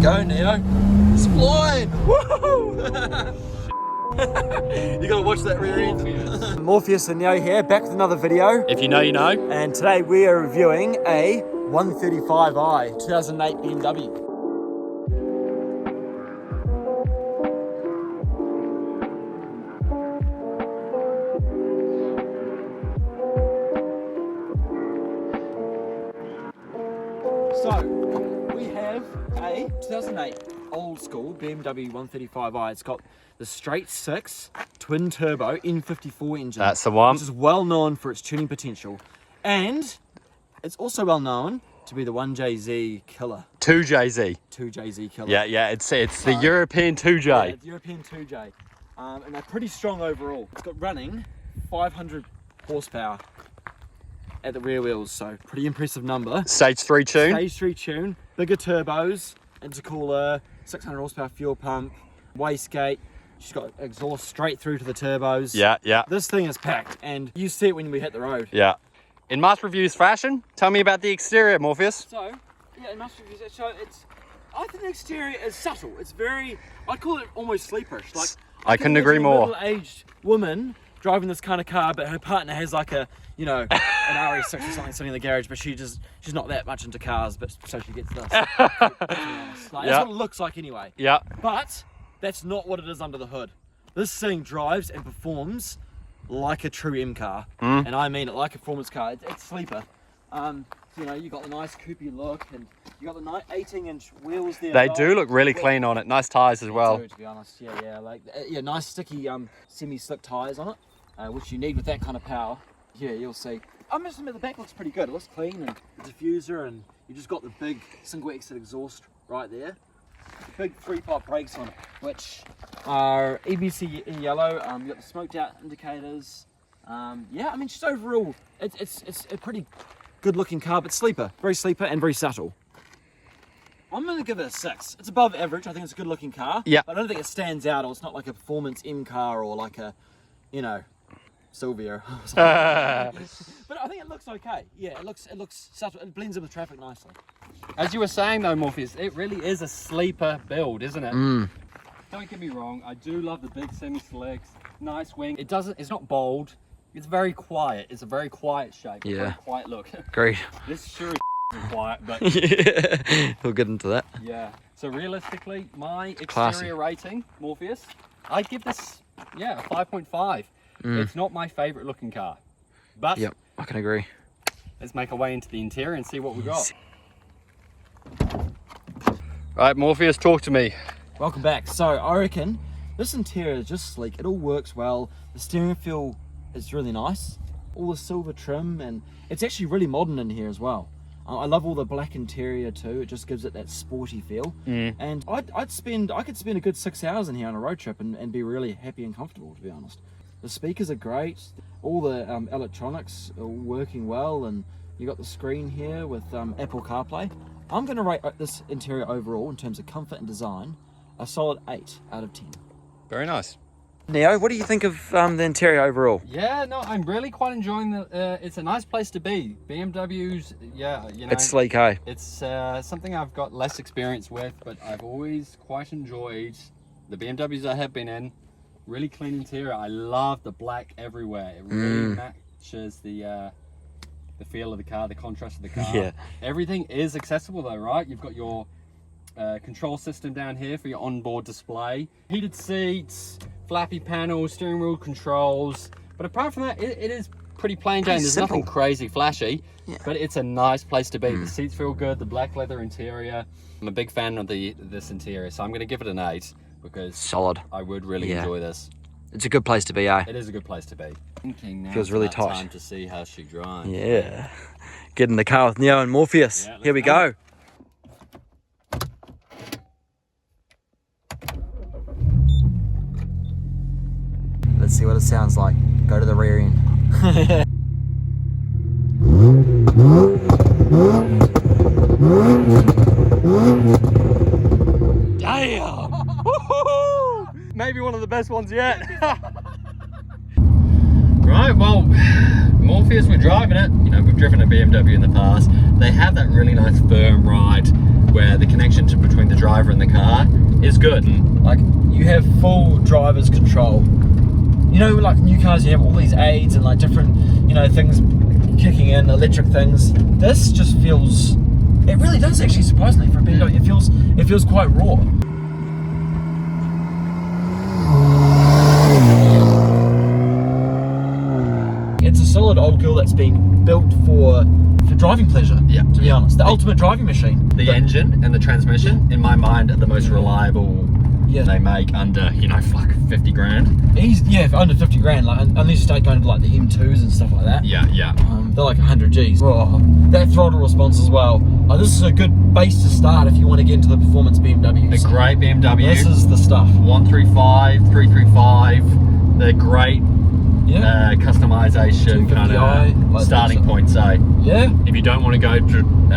go, Neo. Exploring! Woohoo! You gotta watch that rear end. Morpheus and Neo here, back with another video. If you know, you know. And today we are reviewing a 135i 2008 BMW. So, we have a 2008 old school BMW 135i. It's got the straight 6 twin turbo N54 engine. That's the one. Which is well known for its tuning potential. And it's also well known to be the 1JZ killer. 2JZ. 2JZ killer. Yeah, it's the European 2J. Yeah, the European 2J. And they're pretty strong overall. It's got running 500 horsepower at the rear wheels, so pretty impressive number. Stage 3 tune. Stage 3 tune, bigger turbos, intercooler, 600 horsepower fuel pump, wastegate. She's got exhaust straight through to the turbos. Yeah. This thing is packed, and you see it when we hit the road. Yeah. In Must Reviews fashion, tell me about the exterior, Morpheus. So, yeah, in Must Reviews, so I think the exterior is subtle. It's very, I'd call it almost sleeperish. Like, I couldn't agree more. A middle-aged woman driving this kind of car, but her partner has like a, you know, an RS6 or something sitting in the garage, but she's not that much into cars, but so she gets this. That's what it looks like anyway. Yeah. But that's not what it is under the hood. This thing drives and performs like a true M car, and I mean it, like a performance car. It's sleeper. You know, you got the nice coupé look, and you got the 18-inch wheels there. They do look really clean on it. Nice tyres as well. They do, to be honest. Yeah, like nice sticky semi-slick tyres on it, which you need with that kind of power. Yeah, you'll see. I must admit the back looks pretty good. It looks clean, and the diffuser, and you just got the big single exit exhaust right there. Big 3-pot brakes on it, which are EBC in yellow. You got the smoked out indicators. Yeah, I mean, just overall, it's a pretty good looking car, but sleeper, very sleeper and very subtle. I'm going to give it a 6. It's above average. I think it's a good looking car. Yeah. But I don't think it stands out, or it's not like a performance M car or like a, you know, Silvia. But I think it looks okay. Yeah, it looks subtle. It blends in with traffic nicely. As you were saying though, Morpheus, it really is a sleeper build, isn't it? Don't get me wrong, I do love the big semi-slicks, nice wing. It's not bold, it's very quiet. It's a very quiet shape, a very quiet look. Great. This sure is quiet, but Yeah. We'll get into that. yeah. So realistically, my exterior rating, Morpheus, I'd give this, a 5.5. It's not my favorite looking car, but Yep, I can agree. let's make our way into the interior and see what we got. Right, Morpheus, talk to me. Welcome back. So I reckon this interior is just sleek. It all works well. The steering feel is really nice. All the silver trim, and it's actually really modern in here as well. I love all the black interior too. It just gives it that sporty feel. And I could spend a good 6 hours in here on a road trip and be really happy and comfortable, to be honest. The speakers are great. All the electronics are working well, and you got the screen here with Apple CarPlay. I'm going to rate this interior overall in terms of comfort and design a solid 8 out of 10. Very nice. Neo, what do you think of the interior overall? Yeah, no, I'm really quite enjoying the. It's a nice place to be. BMWs, yeah, you know. It's sleek, eh? It's something I've got less experience with, but I've always quite enjoyed the BMWs I have been in. Really clean interior. I love the black everywhere. It really matches the feel of the car, the contrast of the car. Yeah. Everything is accessible though, right? You've got your control system down here for your onboard display. Heated seats, flappy panels, steering wheel controls. But apart from that, it is pretty plain Jane. There's nothing crazy flashy, but it's a nice place to be. The seats feel good, the black leather interior. I'm a big fan of this interior, so I'm going to give it an 8 because Solid. I would really enjoy this. It's a good place to be, eh? It is a good place to be. Thinking now Feels really it's tight. time to see how she drives. Yeah. Get in the car with Neo and Morpheus. Yeah, Here we let's go. Let's see what it sounds like. Go to the rear end. Damn! Maybe one of the best ones yet. Right, well, Morpheus, we're driving it. You know, we've driven a BMW in the past. They have that really nice firm ride. where the connection between the driver and the car is good. And Like, you have full driver's control. You know, like new cars, you have all these aids and like different, you know, things kicking in, electric things. This just feels, it really does actually, surprisingly, for a BMW. It feels quite raw. It's a solid old girl that's been built for driving pleasure. Yeah. To be honest, the ultimate driving machine. the engine and the transmission, in my mind, are the most reliable they make under, you know, fuck, 50 grand. Yeah, for under 50 grand, like unless you start going to like the M2s and stuff like that. Yeah, yeah. They're like 100 Gs. Oh, that throttle response as well. This is a good base to start if you want to get into the performance BMWs. A great BMW. This is the stuff. 135, 335. They're great. Yeah. Customization kind of like starting point. So yeah. if you don't want to go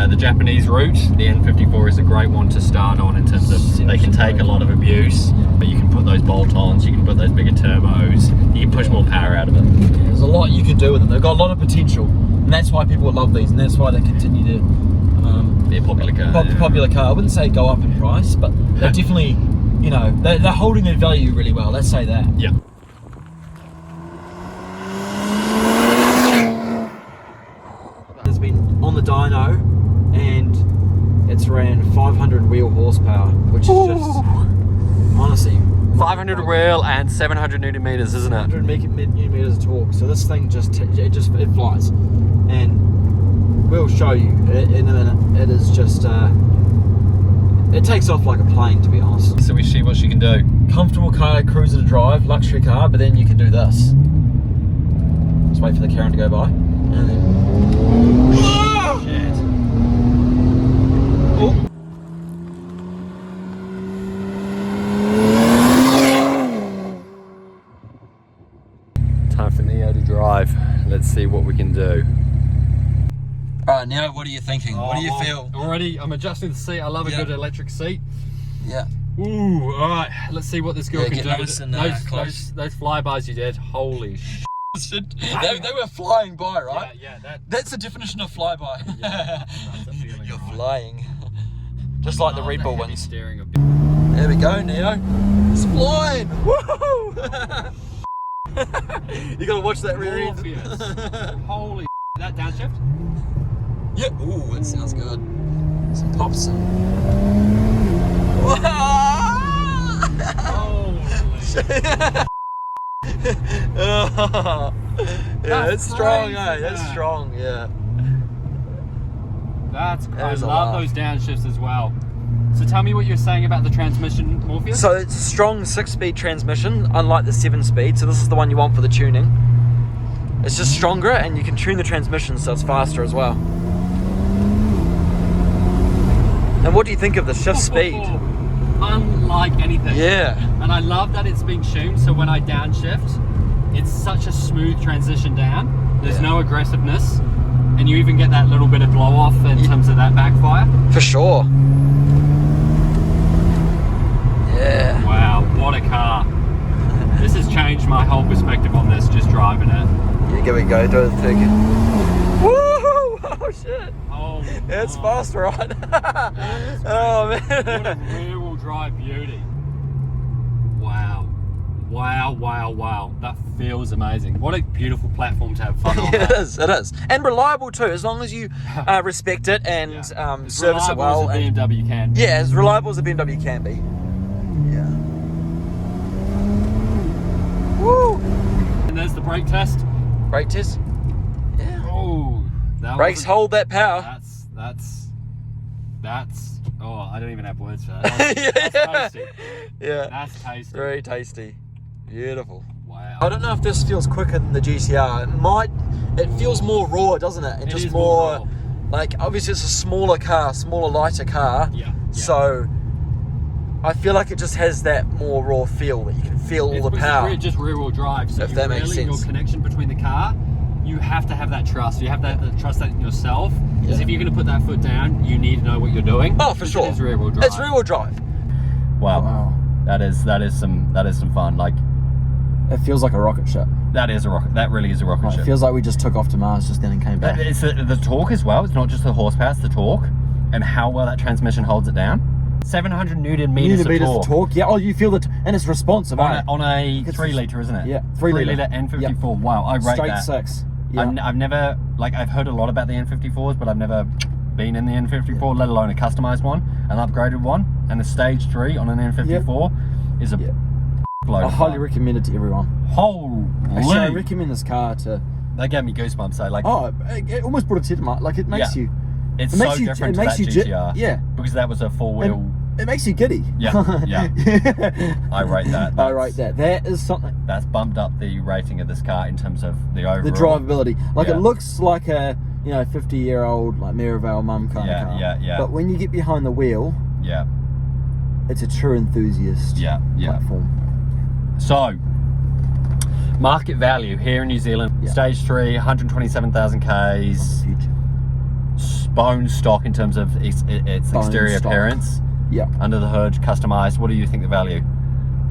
the Japanese route, the N54 is a great one to start on in terms of they can take a lot of abuse, but you can put those bolt-ons, you can put those bigger turbos, you can push more power out of it. There's a lot you can do with them. They've got a lot of potential, and that's why people love these, and that's why they continue to be a popular car. Popular car. I wouldn't say go up in price, but they're definitely, you know, they're holding their value really well. Let's say that. Yeah. Has been on the dyno, and it's ran 500 wheel horsepower, which is just honestly 500 wheel and 700 newton meters, isn't it? 100 newton meters of torque. So this thing it flies, and we'll show you in a minute. It is just it takes off like a plane, to be honest. So we see what she can do. Comfortable car, cruiser to drive, luxury car, but then you can do this. Just wait for the Karen to go by, and then. Oh! Shit. Oh. Time for Neo to drive. Let's see what we can do. Alright, now what are you thinking? What do you feel? Already, I'm adjusting the seat. I love a good electric seat. Yeah. Ooh, alright. Let's see what this girl can get do. nice and, close. Those flybys you did. Holy shit. They were flying by, right? Yeah, That's the definition of flyby. Yeah, that's a feeling, You're right? flying. Just like the Red Bull ones. Steering of There we go, Neo. It's flying! Woohoo! You gotta watch that rear end. Holy that downshift? Yeah. Ooh, it sounds good. Some pops. Yeah, it's strong, eh? That's strong, yeah. That's crazy. I There's a love lot. those downshifts as well. So tell me what you're saying about the transmission, Morpheus. So it's a strong 6-speed transmission, unlike the 7-speed. So this is the one you want for the tuning. It's just stronger, and you can tune the transmission so it's faster as well. And what do you think of the shift speed? Unlike anything. Yeah. And I love that it's been tuned, so when I downshift, it's such a smooth transition down. There's no aggressiveness, and you even get that little bit of blow off in terms of that backfire. For sure. Yeah. Wow, what a car. This has changed my whole perspective on this, just driving it. Yeah, here we go, do the thing. Woohoo! Oh shit. Oh, Yeah, it's my. fast, right? Oh What a man. rear-wheel drive beauty. Wow. Wow, wow, wow. That feels amazing. What a beautiful platform to have fun on. Yeah, it is. And reliable too, as long as you respect it and As service it well. reliable as a And, BMW can. yeah, as reliable as a BMW can be. Yeah. Woo! And there's the brake test. Brake test. Yeah. Oh, that Brakes wasn't- hold that power. That's. Oh, I don't even have words for that. That's tasty. Yeah. That's tasty. Very tasty. Beautiful. Wow. I don't know if this feels quicker than the GTR. It feels more raw, doesn't it? And It just is more raw. like, obviously it's a smaller car, lighter car. Yeah. So I feel like it just has that more raw feel, that you can feel all the power. It's just rear-wheel drive. So If you that makes really, sense. your connection between the car, you have to have that trust. You have that trust that in yourself. Because Yeah. if you're going to put that foot down, you need to know what you're doing. Oh, for sure. It is rear-wheel drive. It's rear-wheel drive. Wow. That is some fun. Like, It feels like a rocket ship. that is a rocket. That really is a rocket It feels like we just took off to Mars just then and came back. It's the torque as well. It's not just the horsepower, it's the torque. and how well that transmission holds it down. 700 Newton meters of torque. Yeah. Oh, you feel it, and it's responsive. On a 3 litre, isn't it? Yeah, 3 litre N54. Yep. Wow, I rate Straight that. 6. Yeah. I've never, like, I've heard a lot about the N54s, but I've never been in the N54, let alone a customized one, an upgraded one. And the stage 3 on an N54 is a load. I highly recommend it to everyone. Holy! Actually, I recommend this car to. They gave me goosebumps. So like, oh, it almost brought a tear to my. Like, it makes you. It's so different to that GTR. Yeah. Because that was a 4-wheel. It makes you giddy. Yeah. I rate that. I rate that. That is something. That's bumped up the rating of this car in terms of the overall. The drivability. Like, it looks like a 50-year-old like Merivale mum kind of car. Yeah. But when you get behind the wheel, it's a true enthusiast platform. So, market value here in New Zealand, stage 3, 127,000 Ks. Bone stock in terms of its exterior appearance. Yeah. Under the hood, customized. What do you think the value?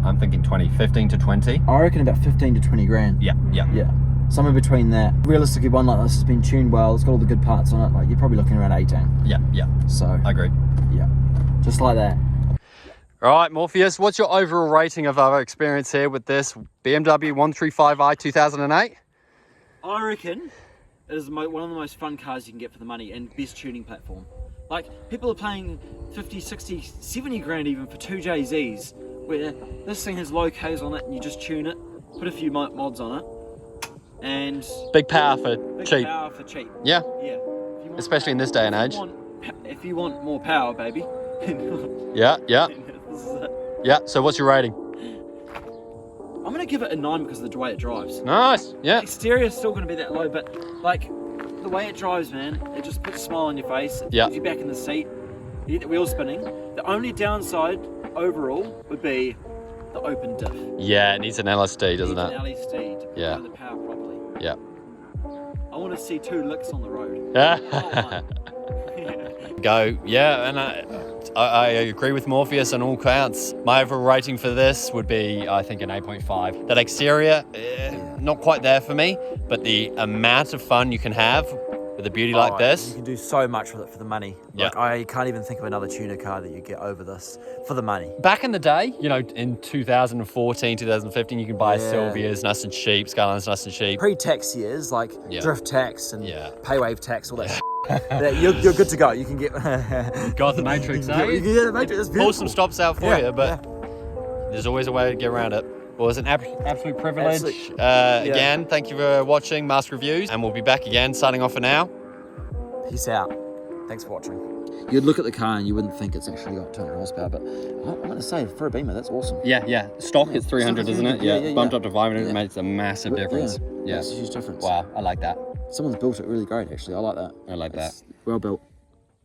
I'm thinking 15 to 20. I reckon about 15 to 20 grand. Yeah. Somewhere between that. Realistically, one like this has been tuned well. It's got all the good parts on it. Like, you're probably looking around 18. Yeah. So. I agree. Yeah. Just like that. All right, Morpheus, what's your overall rating of our experience here with this BMW 135i 2008? I reckon it is one of the most fun cars you can get for the money and best tuning platform. Like, people are paying 50, 60, 70 grand even for 2 JZs, where this thing has low Ks on it and you just tune it, put a few mods on it, and... Big power for cheap. Power for cheap. Yeah. Yeah. Especially in this day and age. If you want more power, baby. Yeah. This is it. Yeah, so what's your rating? I'm going to give it a 9 because of the way it drives. Nice, yeah. Exterior is still going to be that low, but like the way it drives, man, it just puts a smile on your face. It puts you back in the seat. You get the wheel spinning. The only downside overall would be the open diff. Yeah, it needs an LSD, doesn't it? An LSD to provide the power properly. Yeah. I want to see 2 licks on the road. Go, yeah, and I agree with Morpheus on all counts. My overall rating for this would be, I think, an 8.5. That exterior, not quite there for me, but the amount of fun you can have with a beauty like this. You can do so much with it for the money. Like, I can't even think of another tuner car that you get over this for the money. Back in the day, in 2014, 2015, you can buy Sylvias nice and cheap, Skylines nice and cheap. Pre-tax years, like drift tax and paywave tax, all that. You're good to go. You can get. Got the Matrix, eh? You can get the Matrix. Pull some stops out for you, but there's always a way to get around it. Well, it's an absolute privilege. Again, thank you for watching Mask Reviews, and we'll be back again, signing off for now. Peace out. Thanks for watching. You'd look at the car and you wouldn't think it's actually got 200 horsepower, but I'm going to say, for a Beamer, that's awesome. Yeah. Stock is 300, isn't it? Yeah. Bumped up to 500, it makes a massive difference. Yeah, it's a huge difference. Wow, I like that. Someone's built it really great, actually. I like that. I like that. Well built.